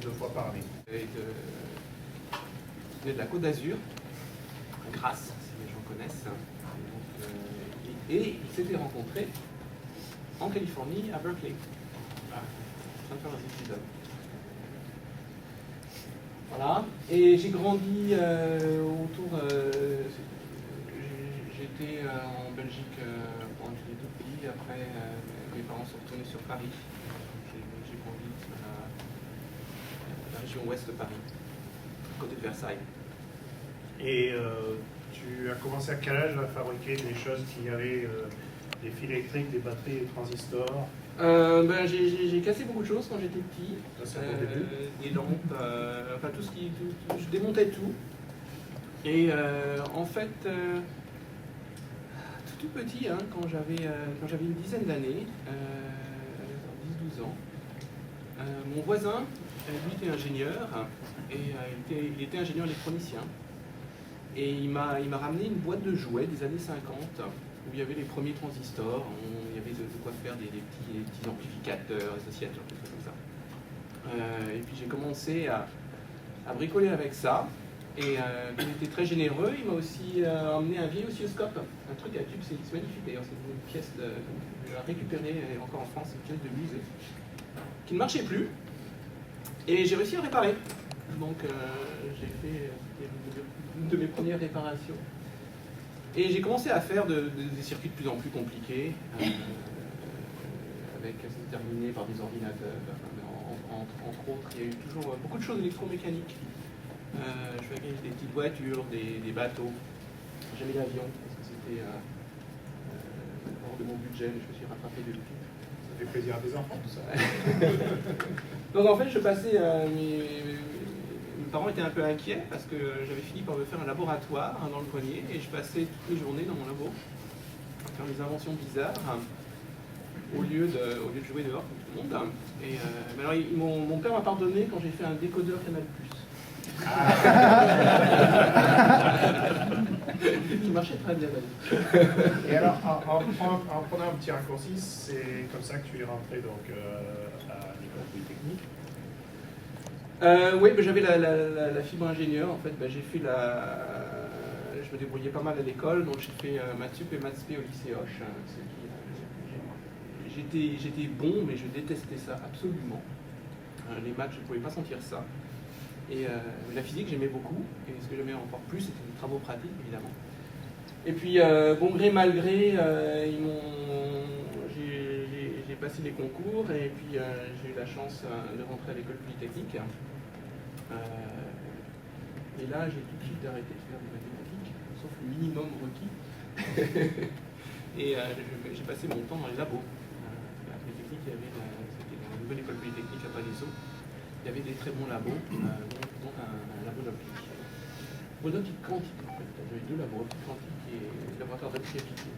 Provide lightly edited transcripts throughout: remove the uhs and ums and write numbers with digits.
2 fois par année. Il venait de la Côte d'Azur, Grasse, si les gens connaissent. Et ils s'étaient rencontrés en Californie, à Berkeley. En train de faire leurs études. Voilà. Et j'ai grandi autour. J'étais en Belgique quand j'étais tout petit. Après, mes parents sont retournés sur Paris. J'ai grandi sur la région ouest de Paris, à côté de Versailles. Et tu as commencé à quel âge à fabriquer des choses qui avaient des fils électriques, des batteries, des transistors? J'ai cassé beaucoup de choses quand j'étais petit. Ça, c'est pour le début. Des lampes, enfin tout ce qui. Je démontais tout. Et en fait, tout petit, hein, quand j'avais une dizaine d'années, 10-12 ans, mon voisin, lui était ingénieur, et il était ingénieur électronicien. Et il m'a ramené une boîte de jouets des années 50, où il y avait les premiers transistors, il y avait de quoi faire des petits amplificateurs, associateurs, des trucs comme ça. Et puis j'ai commencé à bricoler avec ça. Et il était très généreux, il m'a aussi emmené un vieil oscilloscope, un truc à tube, c'est magnifique d'ailleurs, c'est une pièce, je l'ai récupérée encore en France, une pièce de musée, qui ne marchait plus, et j'ai réussi à réparer. Donc j'ai fait une de mes premières réparations. Et j'ai commencé à faire des circuits de plus en plus compliqués, avec c'est terminé par des ordinateurs, entre autres, il y a eu toujours beaucoup de choses électromécaniques. Je faisais des petites voitures, des bateaux. Jamais d'avion, parce que c'était hors de mon budget, mais je me suis rattrapé de tout. Ça fait plaisir à des enfants, tout ça. Donc en fait, je passais. Mes parents étaient un peu inquiets parce que j'avais fini par me faire un laboratoire dans le poignet et je passais toutes les journées dans mon labo à faire des inventions bizarres au lieu de jouer dehors comme tout le monde. Et mais alors, mon père m'a pardonné quand j'ai fait un décodeur Canal+. Qui marchait très bien. Et alors, en prenant un petit raccourci, c'est comme ça que tu es rentré donc, à l'école polytechnique? Oui, j'avais la fibre ingénieur. En fait, j'ai fait je me débrouillais pas mal à l'école, donc j'ai fait maths sup et maths spé au lycée Hoche. J'étais bon, mais je détestais ça absolument. Les maths, je ne pouvais pas sentir ça. Et la physique, j'aimais beaucoup. Et ce que j'aimais encore plus, c'était les travaux pratiques, évidemment. Et puis, bon gré, mal gré, j'ai passé les concours et puis j'ai eu la chance de rentrer à l'école polytechnique. Et là, j'ai tout de suite arrêté de faire des mathématiques, sauf le minimum requis. Et j'ai passé mon temps dans les labos. La polytechnique, c'était la nouvelle école polytechnique à Palaiseau. Il y avait des très bons labos, donc un labo d'optique. D'optique quantique, en fait. J'avais 2 labos, optique quantique et laboratoire d'optique appliquée.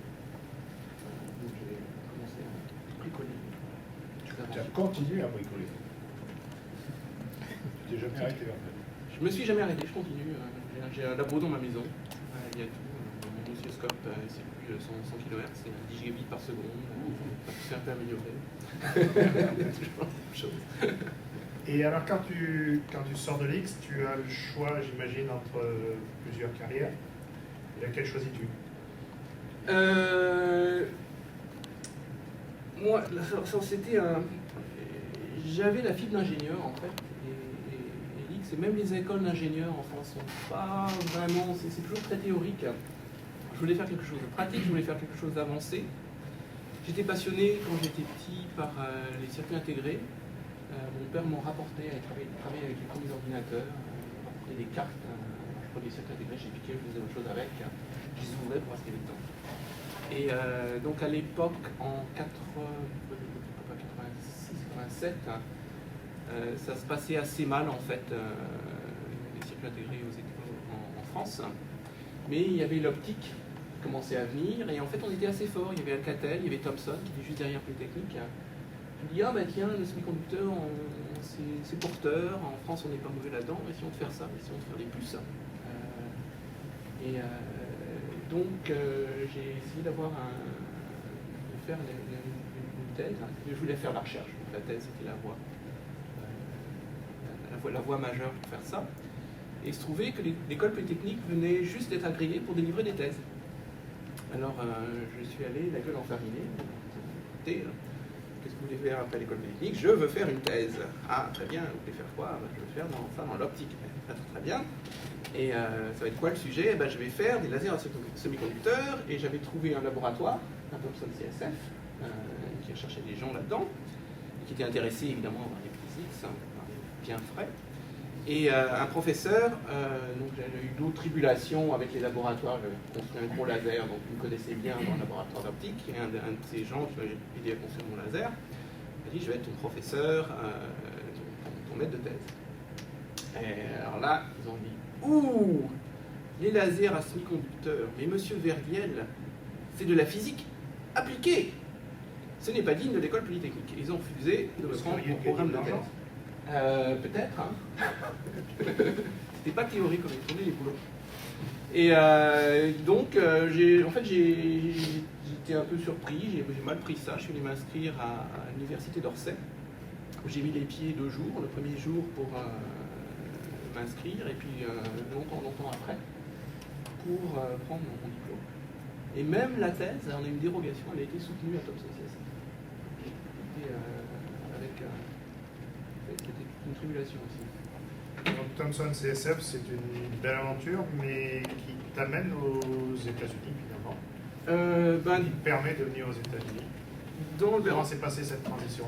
Donc j'ai commencé à bricoler. Tu as continué à bricoler. Tu t'es jamais arrêté en fait. Je me suis jamais arrêté, je continue. J'ai un labo dans ma maison. Il y a tout. Mon oscilloscope, c'est plus 100 kHz, c'est 10 gigabits par seconde. C'est un peu amélioré. Toujours la même chose. Et alors, quand tu sors de l'X, tu as le choix, j'imagine, entre plusieurs carrières. Et laquelle choisis-tu? Moi, c'était j'avais la fibre d'ingénieur, en fait. Et l'X, et même les écoles d'ingénieurs en France sont pas vraiment. C'est toujours très théorique. Je voulais faire quelque chose de pratique, je voulais faire quelque chose d'avancé. J'étais passionné quand j'étais petit par les circuits intégrés. Mon père m'en rapportait, il travaillait avec les premiers ordinateurs, il rapportait des cartes, je prenais des circuits intégrés, j'ai piqué, je faisais autre chose avec, je les ouvrais pour voir ce qu'il y avait dedans. Et donc à l'époque, en 86-87, ça se passait assez mal en fait, les circuits intégrés en France, mais il y avait l'optique qui commençait à venir, et en fait on était assez fort, il y avait Alcatel, il y avait Thomson qui était juste derrière Polytechnique. Je me dis, ah bah tiens, le semi-conducteur, c'est porteur, en France on n'est pas mauvais là-dedans, essayons de faire ça, essayons de faire des puces. Donc j'ai essayé de faire une thèse, je voulais faire la recherche, donc la thèse c'était la voie la voie majeure pour faire ça. Et il se trouvait que l'école polytechnique venait juste d'être agréée pour délivrer des thèses. Alors je suis allé, la gueule enfarinée, qu'est-ce que vous voulez faire après l'école polytechnique? Je veux faire une thèse. Ah, très bien, vous voulez faire quoi? Je veux faire dans l'optique. Très bien. Et ça va être quoi le sujet? Je vais faire des lasers à semi-conducteurs, et j'avais trouvé un laboratoire, un Thomson CSF, qui recherchait des gens là-dedans, qui étaient intéressés évidemment par les physiques, bien frais. Et un professeur, donc j'avais eu d'autres tribulations avec les laboratoires, j'avais construit un gros laser, donc il me connaissait bien dans le laboratoire d'optique, et un de ces gens qui m'avait aidé à construire mon laser m'a dit: je vais être ton professeur, ton maître de thèse. Et alors là, ils ont dit: ouh, les lasers à semi-conducteurs, mais monsieur Verdiel, c'est de la physique appliquée. Ce n'est pas digne de l'école polytechnique. Ils ont refusé de me prendre au programme de thèse. Peut-être, hein. C'était pas théorique comme ils tournaient les boulots. Et donc, j'étais un peu surpris, j'ai mal pris ça. Je suis allé m'inscrire à l'université d'Orsay, où j'ai mis les pieds 2 jours, le premier jour pour m'inscrire, et puis longtemps après, pour prendre mon diplôme. Et même la thèse, on a une dérogation, elle a été soutenue à Thomson CSF. C'était une tribulation aussi. Donc Thomson CSF, c'est une belle aventure, mais qui t'amène aux États-Unis finalement. Qui te permet de venir aux États-Unis. Comment s'est passée cette transition?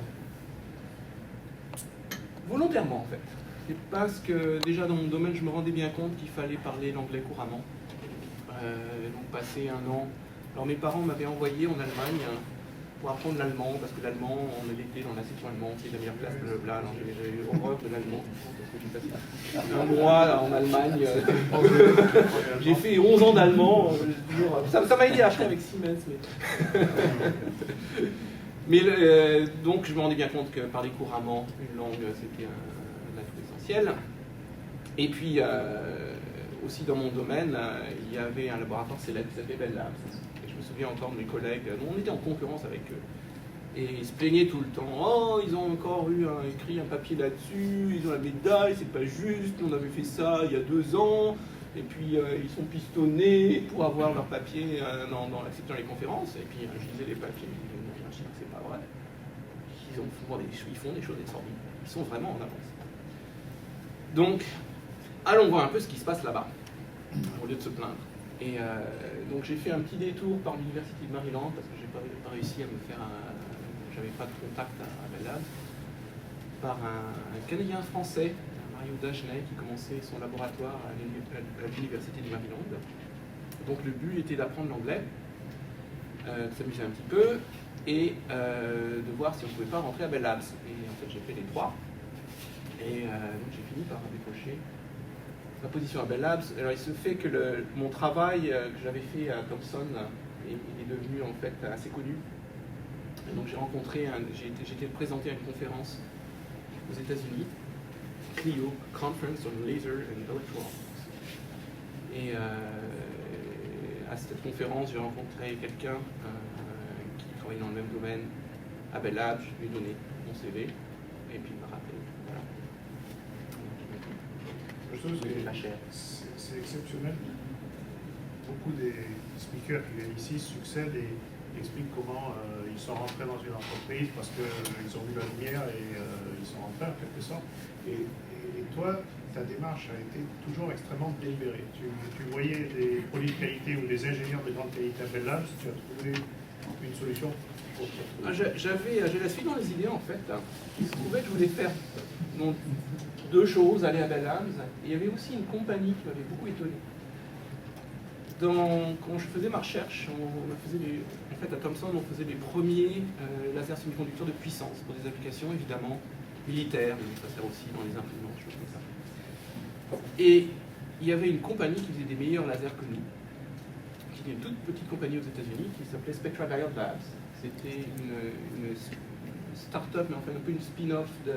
Volontairement en fait. C'est parce que déjà dans mon domaine, je me rendais bien compte qu'il fallait parler l'anglais couramment. Donc passer 1 an. Alors mes parents m'avaient envoyé en Allemagne pour apprendre l'allemand, parce que l'allemand, on était dans la section allemande, c'est la meilleure classe, blablabla. Alors j'ai eu horreur de l'allemand, parce que j'ai passé 1 mois en Allemagne. J'ai fait 11 ans d'allemand. Ça m'a aidé après avec Siemens. Mais donc je me rendais bien compte que parler couramment une langue, c'était un atout essentiel. Et puis aussi dans mon domaine, il y avait un laboratoire célèbre qui s'appelait Bell Labs. Et je me souviens encore de mes collègues, on était en concurrence avec eux. Et ils se plaignaient tout le temps: oh, ils ont encore écrit un papier là-dessus, ils ont la médaille, c'est pas juste, on avait fait ça il y a 2 ans. Et puis ils sont pistonnés pour avoir leur papier dans l'acceptant les conférences. Et puis je lisais les papiers, je me disais: c'est pas vrai. Ils font des choses exorbitantes. Ils sont vraiment en avance. Donc, allons voir un peu ce qui se passe là-bas, au lieu de se plaindre. Et donc j'ai fait un petit détour par l'université de Maryland, parce que j'ai pas réussi à me faire j'avais pas de contact à Bell Labs, par un Canadien français, Mario Dagenet, qui commençait son laboratoire à l'université du Maryland. Donc le but était d'apprendre l'anglais, de s'amuser un petit peu, et de voir si on ne pouvait pas rentrer à Bell Labs. Et en fait j'ai fait les 3, et donc j'ai fini par décrocher ma position à Bell Labs. Alors il se fait que mon travail que j'avais fait à Thomson est devenu en fait assez connu. Et donc j'ai été présenté à une conférence aux États-Unis, CLIO, Conference on Laser and Electro-Optics. Et à cette conférence, j'ai rencontré quelqu'un qui travaillait dans le même domaine à Bell Labs. Je lui ai donné mon CV, et puis il m'a rappelé. Voilà. C'est exceptionnel. Beaucoup des speakers qui viennent ici succèdent et expliquent comment ils sont rentrés dans une entreprise parce qu'ils ont vu la lumière et ils sont rentrés en quelque sorte. Et toi, ta démarche a été toujours extrêmement délibérée. Tu voyais des produits de qualité ou des ingénieurs de grande qualité à Bell Labs, tu as trouvé une solution pour j'avais la suite dans les idées en fait. Il se trouvait que je voulais faire donc 2 choses, aller à Bell Labs, et il y avait aussi une compagnie qui m'avait beaucoup étonné. Quand je faisais ma recherche, en fait à Thomson, on faisait les premiers lasers semi-conducteurs de puissance pour des applications évidemment militaires, mais ça sert aussi dans les imprimantes, choses comme ça. Et il y avait une compagnie qui faisait des meilleurs lasers que nous, qui était une toute petite compagnie aux États-Unis qui s'appelait Spectra Diode Labs. C'était une start-up, mais en fait un peu une spin-off de